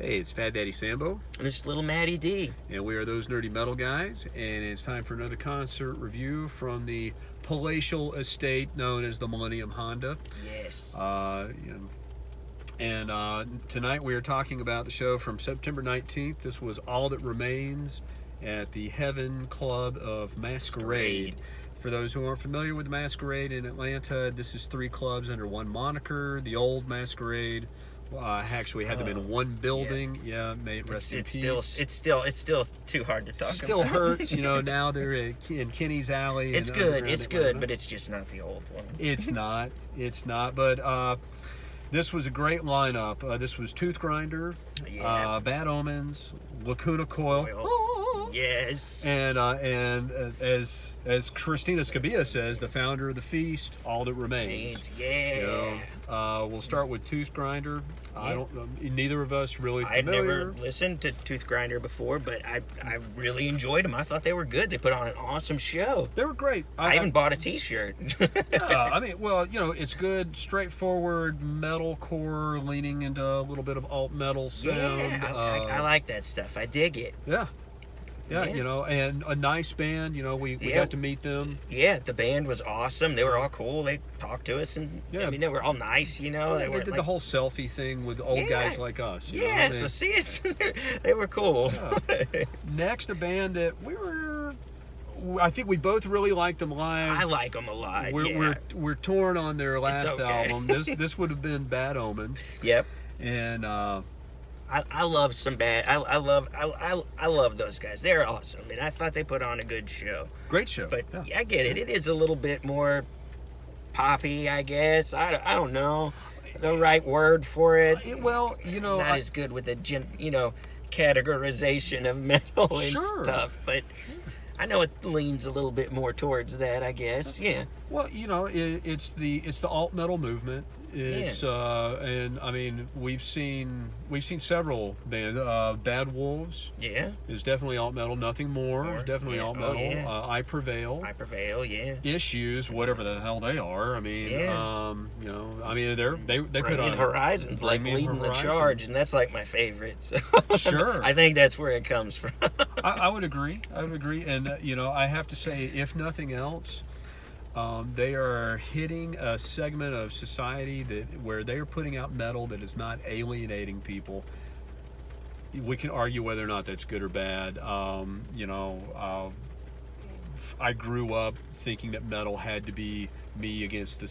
Hey, it's Fat Daddy Sambo. And this is little Matty D. And we are those nerdy metal guys. And it's time for another concert review from the palatial estate known as the Millennium Honda. Yes. Tonight we are talking about the show from September 19th. This was All That Remains at the Heaven Club of Masquerade. For those who aren't familiar with Masquerade in Atlanta, this is 3 clubs under one moniker. The old Masquerade actually had them in one building. Yeah, rest in peace. It's still too hard to talk about. Still hurts, now they're in Kenny's Alley. It's good, but it's just not the old one. It's not, but this was a great lineup. This was Toothgrinder, Bad Omens, Lacuna Coil. Yes. And as Christina Scabia says, the founder of the feast, All That Remains. We'll start with Toothgrinder. Neither of us really familiar. I'd never listened to Toothgrinder before, but I really enjoyed them. I thought they were good. They put on an awesome show. They were great. I even bought a T-shirt. It's good, straightforward metalcore, leaning into a little bit of alt metal sound. Yeah, I like that stuff. I dig it. Yeah, and a nice band. We got to meet them. Yeah, the band was awesome. They were all cool. They talked to us, and they were all nice. They did the whole selfie thing with old guys like us. So see, they were cool. Yeah. Next, a band that I think we both really liked them live. I like them a lot. We're torn on their last album. This would have been Bad Omens. Yep. And I love some bad. I love those guys. They're awesome, and I thought they put on a good show. Great show. But I get it. It is a little bit more poppy, I guess. I don't know the right word for it. Not as good with the categorization of metal and stuff, but. I know it leans a little bit more towards that, I guess. Yeah. Well, it's the alt metal movement. It's we've seen several bands. Bad Wolves. Yeah. Is definitely alt metal. Nothing More is definitely alt metal. Yeah. I Prevail. Yeah. Issues, whatever the hell they are. They put on Horizons, like leading the charge, and that's like my favorite. So. Sure. I think that's where it comes from. I would agree, and I have to say, if nothing else, they are hitting a segment of society where they are putting out metal that is not alienating people. We can argue whether or not that's good or bad. I grew up thinking that metal had to be me against the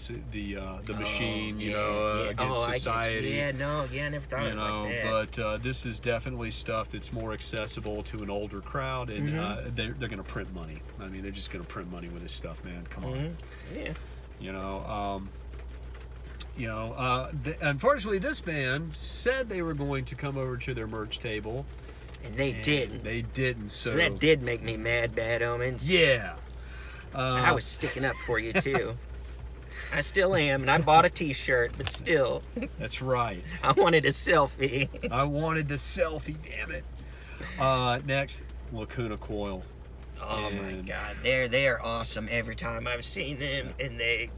machine, against society. I never thought of it like that. But this is definitely stuff that's more accessible to an older crowd, and they're going to print money. They're just going to print money with this stuff, man. Come on. Unfortunately, this band said they were going to come over to their merch table. And they didn't. They didn't. So that did make me mad, Bad Omens. Yeah. I was sticking up for you, too. I still am, and I bought a T-shirt, but still. That's right. I wanted a selfie. I wanted the selfie, damn it. Next, Lacuna Coil. Oh, my God. They are awesome every time I've seen them, and they...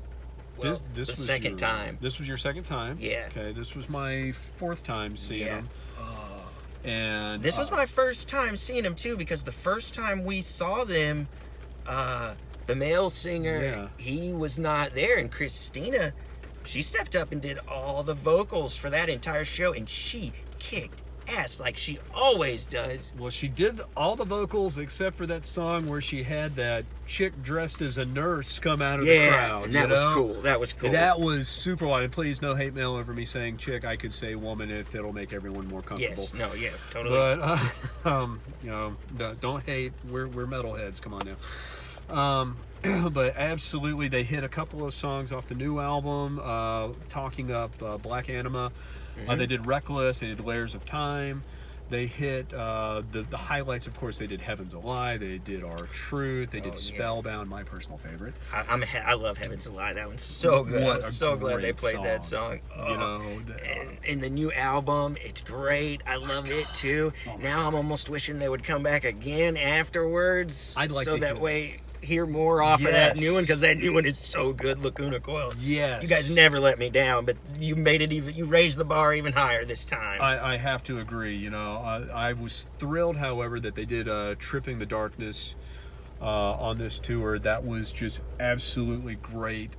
Well, this was second time. This was your second time? Yeah. Okay, this was my 4th time seeing them. And this was my first time seeing them too, because the first time we saw them, the male singer, he was not there, and Christina, she stepped up and did all the vocals for that entire show, and she kicked ass like she always does. Well, she did all the vocals except for that song where she had that chick dressed as a nurse come out of the crowd. And that was cool. That was cool. That was super wide. Please, no hate mail over me saying chick. I could say woman if it'll make everyone more comfortable. Yes. No. Yeah. Totally. But don't hate. We're metalheads. Come on now. But absolutely, they hit a couple of songs off the new album, talking up Black Anima. They did Reckless. They did Layers of Time. They hit the highlights. Of course, they did Heaven's a Lie. They did Our Truth. They did Spellbound, my personal favorite. I love Heaven's a Lie. That one's so good. I'm so glad they played that song. And in the new album, it's great. I love it too. Now I'm almost wishing they would come back again afterwards. I'd like so to that way hear more off of that new one, Yes. because that new one is so good, Lacuna Coil. Yes. You guys never let me down, but you made it you raised the bar even higher this time. I have to agree. You know, I was thrilled, however, that they did Tripping the Darkness on this tour. That was just absolutely great.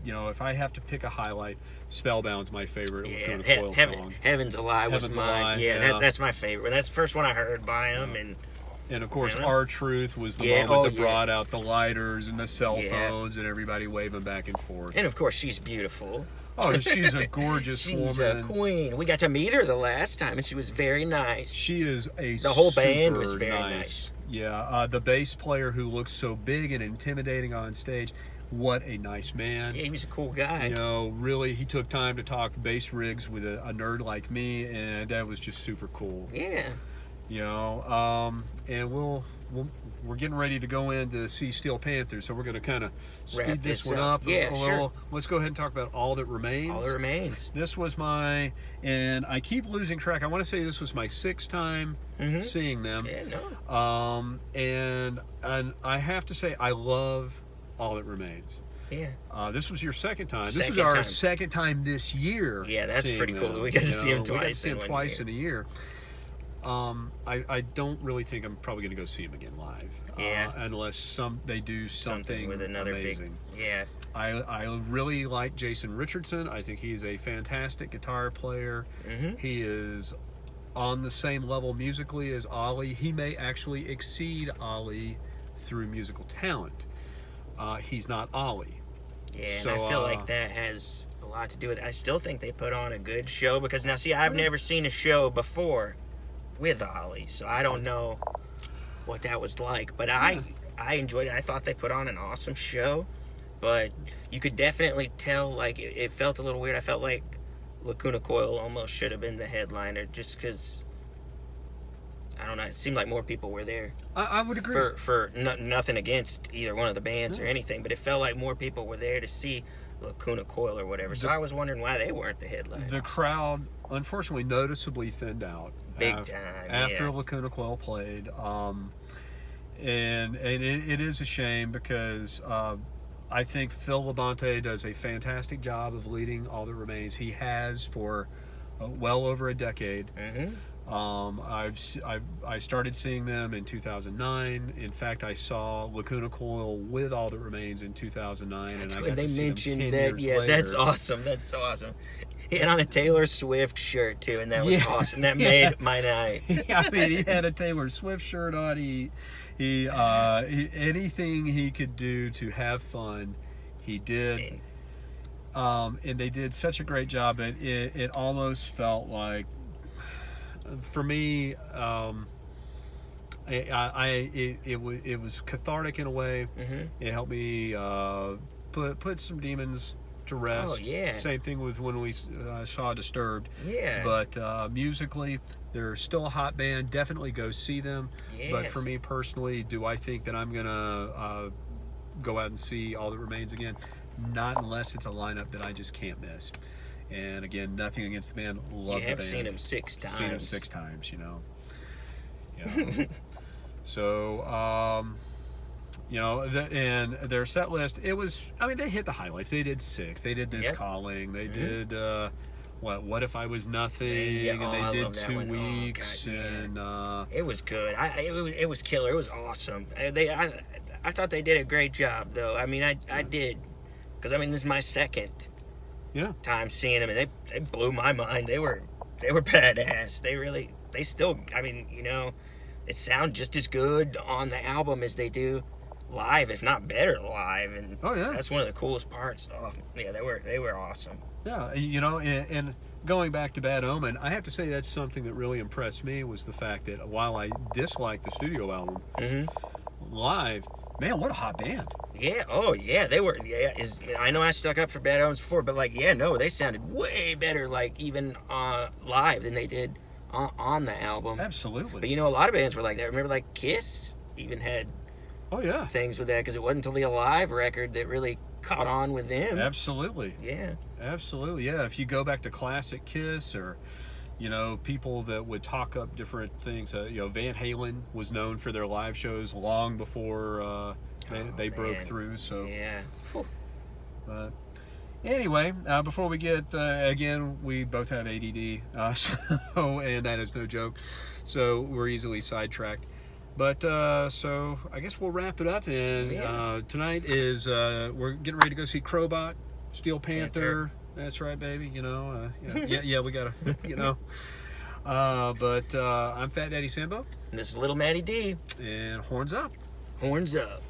You know, if I have to pick a highlight, Spellbound's my favorite Lacuna Coil song. Heaven's Alive was Heaven's mine. Alive, Yeah, yeah. That's my favorite. That's the first one I heard by him, And of course, Yeah. Our Truth was the Yeah, moment oh, that yeah. brought out the lighters and the cell Yeah. phones and everybody waving back and forth. and of course she's beautiful. Oh, she's a gorgeous She's woman. a queen. We got to meet her the last time, and she was very nice. She is The whole band was super very nice. Yeah, the bass player who looks so big and intimidating on stage, what a nice man. Yeah, he was a cool guy. You know, really, he took time to talk bass rigs with a nerd like me, and that was just super cool. Yeah. You know, and we're getting ready to go in to see Steel Panther, so we're going to kind of Wrap speed this this one up. up. Yeah, a sure. little. Let's go ahead and talk about All That Remains. All that remains. This was and I keep losing track. I want to say this was my 6th time seeing them. Yeah, no. And I have to say, I love All That Remains. Yeah. This was your 2nd time. This Second was our time. 2nd time this year. Yeah, that's seeing pretty cool them, that we got to you see him know. twice. We got to see in him one twice year. in a year. I don't really think I'm probably going to go see him again live. Yeah. Unless they do something with another amazing. big. Yeah. I really like Jason Richardson. I think he's a fantastic guitar player. Mm-hmm. He is on the same level musically as Ollie. He may actually exceed Ollie through musical talent. He's not Ollie. Yeah, and So, I feel like that has a lot to do with it. I still think they put on a good show, because now, see, I've never seen a show before with Ollie, so I don't know what that was like. But I enjoyed it. I thought they put on an awesome show, but you could definitely tell, like, it felt a little weird. I felt like Lacuna Coil almost should have been the headliner, just because, I don't know, it seemed like more people were there. I would agree. For nothing against either one of the bands or anything, but it felt like more people were there to see Lacuna Coil or whatever. So I was wondering why they weren't the headliner. The crowd, unfortunately, noticeably thinned out. Big time, after yeah. Lacuna Coil played. And it is a shame, because I think Phil Labonte does a fantastic job of leading All That Remains. He has for well over a decade. Mm-hmm. I started seeing them in 2009. In fact, I saw Lacuna Coil with All That Remains in 2009, That's and I good. got They to see them mentioned 10 that. years Yeah, later. that's awesome. That's so awesome. He had on a Taylor Swift shirt too, and that was Yeah. awesome. That Yeah. made my night. I mean, he had a Taylor Swift shirt on. He anything he could do to have fun, he did. And they did such a great job. It almost felt like, for me, it was cathartic in a way. Mm-hmm. It helped me put some demons to rest. Oh, yeah. Same thing with when we saw Disturbed. Yeah. But musically, they're still a hot band. Definitely go see them. But Yes. for me personally, do I think that I'm gonna go out and see All That Remains again? Not unless it's a lineup that I just can't miss. And again, nothing against the band. Love You the have band. seen him 6 times. Seen him 6 times. You know. Yeah. So. You know, and their set list, it was, I mean, they hit the highlights. They did 6. They did This Yep. Calling. They did, What If I Was Nothing? Yeah, and I they did love that 2 one. Oh, weeks. God, yeah. And, It was good. It was killer. It was awesome. I thought they did a great job, though. I mean, I did. Because, I mean, this is my 2nd yeah. time seeing them, and they blew my mind. They were badass. They still, I mean, you know, it sounds just as good on the album as they do live, if not better live. And Oh, yeah. that's one of the coolest parts. Oh, yeah, they were awesome. Yeah, you know, and going back to Bad Omen, I have to say that's something that really impressed me, was the fact that while I disliked the studio album, live, man, what a hot band. Yeah, oh yeah, they were. Yeah, I know I stuck up for Bad Omens before, but like, yeah, no, they sounded way better, like even live than they did on the album. Absolutely. But you know, a lot of bands were like that. Remember, like Kiss even had Oh, yeah. things with that, because it wasn't until the Alive record that really caught on with them. Absolutely. Yeah. Absolutely, yeah. If you go back to classic Kiss, or, you know, people that would talk up different things, you know, Van Halen was known for their live shows long before they broke through. So yeah. But anyway, before we get again, we both have ADD, so and that is no joke. So we're easily sidetracked. But so I guess we'll wrap it up. And tonight is we're getting ready to go see Crowbot, Steel Panther. That's right, baby. You know, yeah, we gotta, you know. But I'm Fat Daddy Sambo. And this is Little Matty D. And horns up. Horns up.